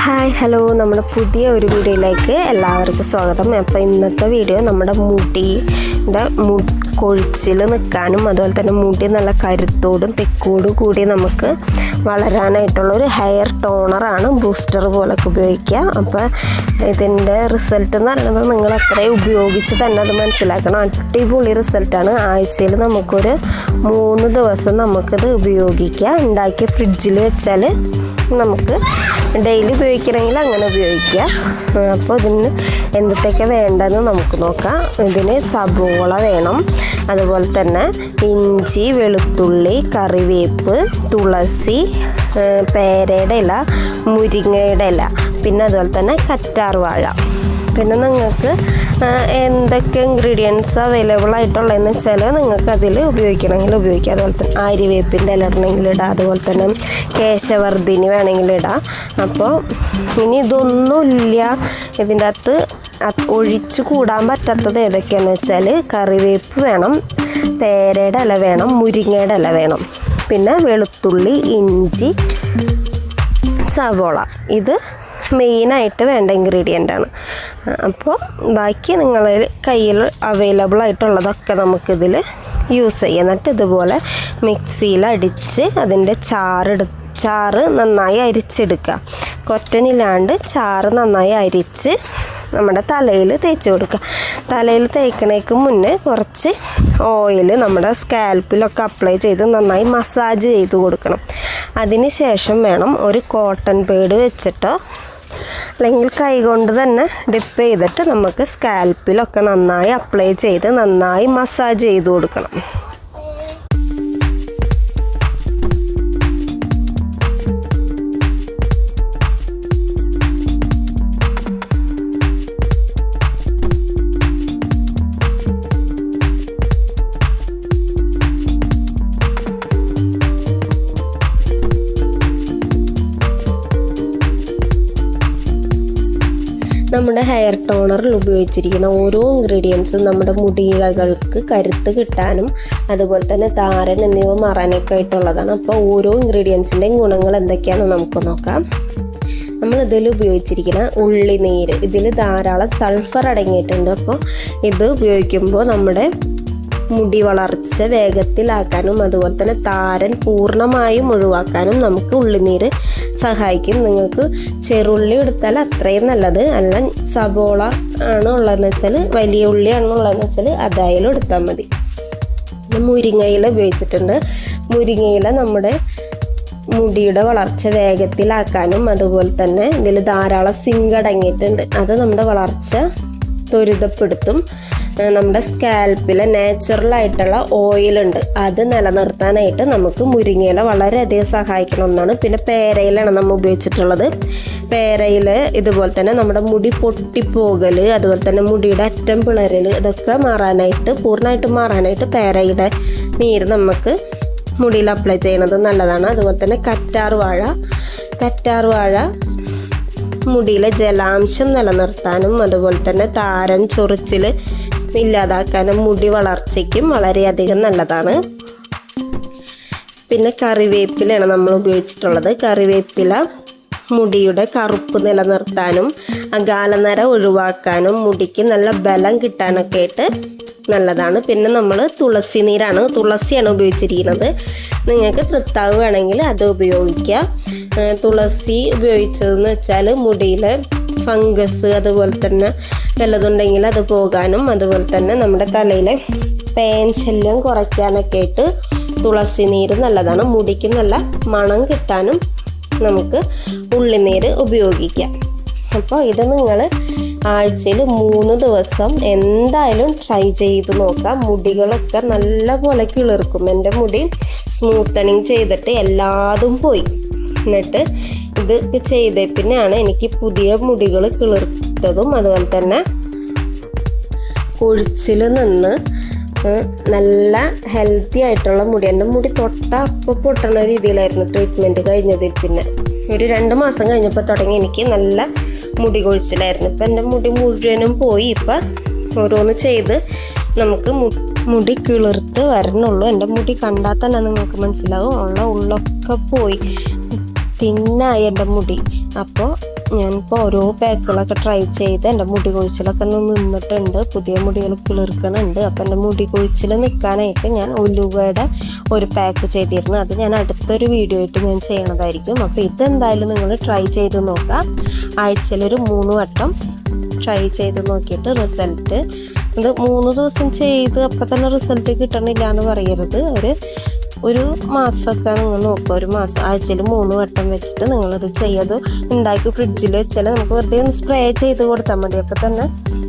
Hi hello, നമ്മുടെ പുതിയ ഒരു വീഡിയോയിലേക്ക് എല്ലാവർക്കും സ്വാഗതം. അപ്പോൾ ഇന്നത്തെ വീഡിയോ നമ്മുടെ മുടിയുടെ കൊഴിച്ചിൽ നിൽക്കാനും അതുപോലെ തന്നെ മുടി നല്ല കരുത്തോടും തെക്കോടും കൂടി നമുക്ക് വളരാനായിട്ടുള്ള ഒരു ഹെയർ ടോണറാണ്. ബൂസ്റ്റർ പോലൊക്കെ ഉപയോഗിക്കുക. അപ്പോൾ ഇതിൻ്റെ റിസൾട്ട് എന്ന് പറയുന്നത് നിങ്ങൾ അത്രയും ഉപയോഗിച്ച് തന്നെ അത് മനസ്സിലാക്കണം. അടിപൊളി റിസൾട്ടാണ്. ആഴ്ചയിൽ നമുക്കൊരു 3 ദിവസം നമുക്കിത് ഉപയോഗിക്കാം. ഉണ്ടാക്കി ഫ്രിഡ്ജിൽ വെച്ചാൽ നമുക്ക് ഡെയിലി ഉപയോഗിക്കണമെങ്കിൽ അങ്ങനെ ഉപയോഗിക്കാം. അപ്പോൾ ഇതിന് എന്തൊക്കെ വേണ്ടതെന്ന് നമുക്ക് നോക്കാം. ഇതിന് സബോള വേണം, അതുപോലെ തന്നെ ഇഞ്ചി, വെളുത്തുള്ളി, കറിവേപ്പ്, തുളസി, പേരയുടെ ഇല, മുരിങ്ങയുടെ ഇല, പിന്നെ അതുപോലെ തന്നെ കറ്റാർ വാഴ. പിന്നെ നിങ്ങൾക്ക് എന്തൊക്കെ ഇൻഗ്രീഡിയൻസ് അവൈലബിൾ ആയിട്ടുള്ളതെന്ന് വെച്ചാൽ നിങ്ങൾക്ക് അതിൽ ഉപയോഗിക്കണമെങ്കിൽ ഉപയോഗിക്കാം. അതുപോലെ തന്നെ ആര്യവേപ്പിൻ്റെ ഇല ഇടണമെങ്കിൽ ഇടാം, അതുപോലെ തന്നെ കേശവർദ്ധിനി വേണമെങ്കിൽ ഇടാം. അപ്പോൾ ഇനി ഇതൊന്നുമില്ല, ഇതിൻ്റെ അകത്ത് ഒഴിച്ചു കൂടാൻ പറ്റാത്തത് ഏതൊക്കെയാണെന്ന് വെച്ചാൽ കറിവേപ്പ് വേണം, പേരയുടെ ഇല വേണം, മുരിങ്ങയുടെ ഇല വേണം, പിന്നെ വെളുത്തുള്ളി, ഇഞ്ചി, സവോള. ഇത് മെയിനായിട്ട് വേണ്ട ഇൻഗ്രീഡിയൻ്റാണ്. അപ്പോൾ ബാക്കി നിങ്ങളുടെ കയ്യിൽ അവൈലബിൾ ആയിട്ടുള്ളതൊക്കെ നമുക്കിതിൽ യൂസ് ചെയ്യാം. എന്നിട്ട് ഇതുപോലെ മിക്സിയിൽ അടിച്ച് അതിൻ്റെ ചാറ് നന്നായി അരിച്ചെടുക്കുക. കൊറ്റനില്ലാണ്ട് ചാറ് നന്നായി അരിച്ച് നമ്മുടെ തലയിൽ തേച്ച് കൊടുക്കുക. തലയിൽ തേക്കണേക്ക് മുന്നേ കുറച്ച് ഓയിൽ നമ്മുടെ സ്കാൽപ്പിലൊക്കെ അപ്ലൈ ചെയ്ത് നന്നായി മസാജ് ചെയ്ത് കൊടുക്കണം. അതിന് ശേഷം വേണം ഒരു കോട്ടൺ പേഡ് വെച്ചിട്ടോ അല്ലെങ്കിൽ കൈകൊണ്ട് തന്നെ ഡിപ്പ് ചെയ്തിട്ട് നമുക്ക് സ്കാൽപ്പിലൊക്കെ നന്നായി അപ്ലൈ ചെയ്ത് നന്നായി മസാജ് ചെയ്ത് കൊടുക്കണം. നമ്മുടെ ഹെയർ ടോണറിൽ ഉപയോഗിച്ചിരിക്കുന്ന ഓരോ ഇൻഗ്രീഡിയൻസും നമ്മുടെ മുടിയിഴകൾക്ക് കരുത്ത് കിട്ടാനും അതുപോലെ തന്നെ താരൻ എന്നിവ മാറാനൊക്കെ ആയിട്ടുള്ളതാണ്. അപ്പോൾ ഓരോ ഇൻഗ്രീഡിയൻസിൻ്റെയും ഗുണങ്ങൾ എന്തൊക്കെയാണെന്ന് നമുക്ക് നോക്കാം. നമ്മൾ ഇതിൽ ഉപയോഗിച്ചിരിക്കുന്ന ഉള്ളിനീര്, ഇതിൽ ധാരാളം സൾഫർ അടങ്ങിയിട്ടുണ്ട്. അപ്പോൾ ഇത് ഉപയോഗിക്കുമ്പോൾ നമ്മുടെ മുടി വളർച്ച വേഗത്തിലാക്കാനും അതുപോലെ തന്നെ താരൻ പൂർണ്ണമായും ഒഴിവാക്കാനും നമുക്ക് ഉള്ളിനീര് സഹായിക്കും. നിങ്ങൾക്ക് ചെറുള്ളി എടുത്താൽ അത്രയും നല്ലത്. അല്ല സബോള ആണ് ഉള്ളതെന്ന് വെച്ചാൽ, വലിയ ഉള്ളിയാണ് ഉള്ളതെന്ന് വെച്ചാൽ അതായാലും എടുത്താൽ മതി. മുരിങ്ങയില ഉപയോഗിച്ചിട്ടുണ്ട്. മുരിങ്ങയില നമ്മുടെ മുടിയുടെ വളർച്ച വേഗത്തിലാക്കാനും അതുപോലെ തന്നെ ഇതിൽ ധാരാളം സിങ്ക് അടങ്ങിയിട്ടുണ്ട്. അത് നമ്മുടെ വളർച്ച ത്വരിതപ്പെടുത്തും. നമ്മുടെ സ്കാൽപ്പിലെ നാച്ചുറലായിട്ടുള്ള ഓയിലുണ്ട്, അത് നിലനിർത്താനായിട്ട് നമുക്ക് മുരിങ്ങയില വളരെയധികം സഹായിക്കുന്ന ഒന്നാണ്. പിന്നെ പേരയിലാണ് നമ്മൾ ഉപയോഗിച്ചിട്ടുള്ളത്. പേരയിൽ ഇതുപോലെ തന്നെ നമ്മുടെ മുടി പൊട്ടിപ്പോകൽ അതുപോലെ തന്നെ മുടിയുടെ അറ്റം പിളരൽ ഇതൊക്കെ മാറാനായിട്ട് പൂർണ്ണമായിട്ടും മാറാനായിട്ട് പേരയുടെ നീര് നമുക്ക് മുടിയിൽ അപ്ലൈ ചെയ്യണത് നല്ലതാണ്. അതുപോലെ തന്നെ കറ്റാർ വാഴ മുടിയിലെ ജലാംശം നിലനിർത്താനും അതുപോലെ തന്നെ താരൻ ചൊറിച്ചിൽ ഇല്ലാതാക്കാനും മുടി വളർച്ചയ്ക്കും വളരെയധികം നല്ലതാണ്. പിന്നെ കറിവേപ്പിലയാണ് നമ്മൾ ഉപയോഗിച്ചിട്ടുള്ളത്. കറിവേപ്പില മുടിയുടെ കറുപ്പ് നിലനിർത്താനും അകാലനര ഒഴിവാക്കാനും മുടിക്ക് നല്ല ബലം കിട്ടാനൊക്കെ ആയിട്ട് നല്ലതാണ്. പിന്നെ നമ്മൾ തുളസിയാണ് ഉപയോഗിച്ചിരിക്കുന്നത്. നിങ്ങൾക്ക് തൃത്താവ് വേണമെങ്കിൽ അത് ഉപയോഗിക്കാം. തുളസി ഉപയോഗിച്ചതെന്ന് വെച്ചാൽ മുടിയിലെ ഫംഗസ് അതുപോലെ തന്നെ വല്ലതുണ്ടെങ്കിൽ അത് പോകാനും അതുപോലെ തന്നെ നമ്മുടെ തലയിലെ പേൻ ശല്യം കുറയ്ക്കാനൊക്കെ ആയിട്ട് തുളസി നീര് നല്ലതാണ്. മുടിക്ക് നല്ല മണം കിട്ടാനും നമുക്ക് ഉള്ളിനീര് ഉപയോഗിക്കാം. അപ്പോൾ ഇത് നിങ്ങൾ ആഴ്ചയിൽ 3 ദിവസം എന്തായാലും ട്രൈ ചെയ്ത് നോക്കാം. മുടികളൊക്കെ നല്ലപോലെ കിളിർക്കും. എൻ്റെ മുടി സ്മൂത്തനിങ് ചെയ്തിട്ട് എല്ലാതും പോയി. എന്നിട്ട് ഇത് ചെയ്തേ പിന്നെയാണ് എനിക്ക് പുതിയ മുടികൾ കിളിർത്തതും അതുപോലെ തന്നെ കൊഴിച്ചിൽ നിന്ന് നല്ല ഹെൽത്തി ആയിട്ടുള്ള മുടി. എൻ്റെ മുടി അപ്പോൾ പൊട്ടണ രീതിയിലായിരുന്നു ട്രീറ്റ്മെൻറ്റ് കഴിഞ്ഞതിൽ. പിന്നെ ഒരു 2 മാസം കഴിഞ്ഞപ്പോൾ തുടങ്ങി എനിക്ക് നല്ല മുടി കൊഴിച്ചിലായിരുന്നു. ഇപ്പം എൻ്റെ മുടി മുഴുവനും പോയി. ഇപ്പം ഓരോന്ന് ചെയ്ത് നമുക്ക് മുടി കിളിർത്ത് വരണുള്ളൂ. എൻ്റെ മുടി കണ്ടാൽ തന്നെ നിങ്ങൾക്ക് മനസ്സിലാവും. ഉള്ളൊക്കെ പോയി തിന്നായി എൻ്റെ മുടി. അപ്പോൾ ഞാനിപ്പോൾ ഓരോ പാക്കുകളൊക്കെ ട്രൈ ചെയ്ത് എൻ്റെ മുടി കൊഴിച്ചിലൊക്കെ ഒന്ന് നിന്നിട്ടുണ്ട്. പുതിയ മുടികൾ കിളിർക്കണുണ്ട്. അപ്പോൾ എൻ്റെ മുടി കൊഴിച്ചിൽ നിൽക്കാനായിട്ട് ഞാൻ ഉലുവയുടെ ഒരു പാക്ക് ചെയ്തിരുന്നു. അത് ഞാൻ അടുത്തൊരു വീഡിയോ ആയിട്ട് ഞാൻ ചെയ്യണതായിരിക്കും. അപ്പോൾ ഇതെന്തായാലും നിങ്ങൾ ട്രൈ ചെയ്ത് നോക്കുക. ആഴ്ചയിലൊരു 3 വട്ടം ട്രൈ ചെയ്ത് നോക്കിയിട്ട് റിസൾട്ട്, ഇത് 3 ദിവസം ചെയ്ത് അപ്പം തന്നെ റിസൾട്ട് കിട്ടണില്ല എന്ന് പറയരുത്. ഒരു മാസമൊക്കെ നിങ്ങൾ നോക്കുക. ഒരു മാസം ആഴ്ചയിൽ 3 വട്ടം വെച്ചിട്ട് നിങ്ങളിത് ചെയ്യത് ഉണ്ടാക്കി ഫ്രിഡ്ജിൽ വെച്ചാൽ നമുക്ക് വെറുതെ ഒന്ന് സ്പ്രേ ചെയ്ത് കൊടുത്താൽ മതി. അപ്പം തന്നെ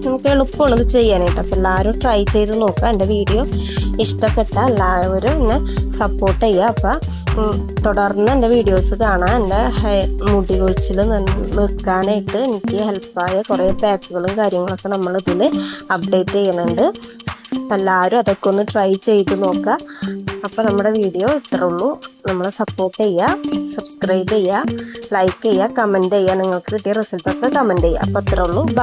നമുക്ക് എളുപ്പമുള്ളത് ചെയ്യാനായിട്ട്. അപ്പോൾ എല്ലാവരും ട്രൈ ചെയ്ത് നോക്കുക. എൻ്റെ വീഡിയോ ഇഷ്ടപ്പെട്ട എല്ലാവരും എന്നെ സപ്പോർട്ട് ചെയ്യുക. അപ്പോൾ തുടർന്ന് എൻ്റെ വീഡിയോസ് കാണാൻ, എൻ്റെ മുടി കൊഴിച്ചിൽ നിൽക്കാനായിട്ട് എനിക്ക് ഹെൽപ്പായ കുറേ പാക്കുകളും കാര്യങ്ങളൊക്കെ നമ്മളിതിൽ അപ്ഡേറ്റ് ചെയ്യുന്നുണ്ട്. അപ്പം എല്ലാവരും അതൊക്കെ ഒന്ന് ട്രൈ ചെയ്ത് നോക്കുക. അപ്പോൾ നമ്മുടെ വീഡിയോ ഇത്രേ ഉള്ളൂ. നമ്മളെ സപ്പോർട്ട് ചെയ്യുക, സബ്സ്ക്രൈബ് ചെയ്യുക, ലൈക്ക് ചെയ്യുക, കമൻറ്റ് ചെയ്യുക. നിങ്ങൾക്ക് കിട്ടിയ റിസൾട്ടൊക്കെ കമൻറ്റ് ചെയ്യുക. അപ്പോൾ ഇത്രേ ഉള്ളൂ.